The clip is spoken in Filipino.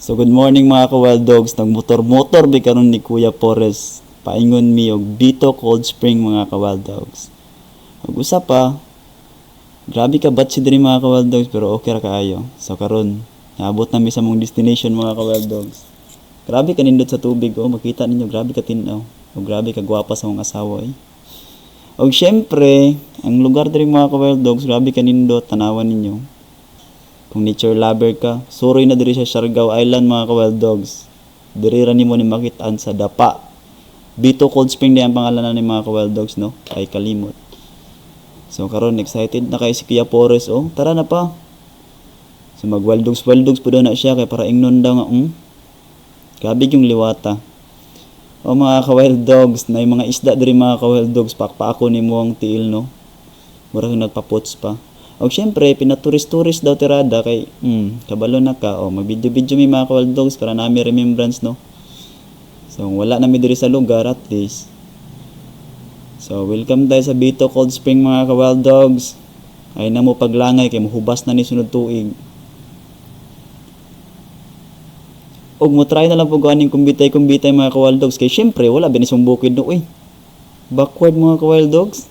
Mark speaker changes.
Speaker 1: So good morning mga ka-wild dogs. Nagmotor-motor bi karon ni Kuya Forrest. Paingon mi og Bito Cold Spring mga ka-wild dogs. Ug-usa pa, grabe ka batsi diri mga ka-wild dogs pero okay ra kaayo. So karon, naabot na mi sa mong destination mga ka-wild dogs. Grabe ka nindot sa tubig oh, makita ninyo grabe ka tinaw. O grabe ka gwapa sa mong asawa eh. Og syempre, ang lugar diri mga ka-wild dogs, grabe ka nindot tanawan ninyo. Kung nature lover ka, suroy na diri sa Siargao Island mga ka-wild dogs. Diri ra nimo ni makitaan sa Dapa. Bito Cold Spring di ang pangalan ni mga ka-wild dogs no. Ay kalimot. So karon excited na kay si Kuya Forrest oh. Tara na pa. So mag-wild dogs po daw na siya kay para ingnon daw nga grabe yung liwata. O mga ka-wild dogs, na yung mga isda diri mga ka-wild dogs, pakpaako ni mo ang tiil no. Murag nagpapots pa. O syempre, pinaturis-turis daw tirada kay, kabalo na ka. O mag-video-video may mga ka-wild dogs para nami remembrance no. So wala nami diri sa lugar at least. So welcome tayo sa Bito Cold Spring mga ka-wild dogs. Ay na mo paglangay kay mohubas na ni sunod tuig. Og mo try na lang pag aning kumbitay mga ka-wild dogs kay syempre wala binisong bukid no. Uy, backward mga ka-wild dogs.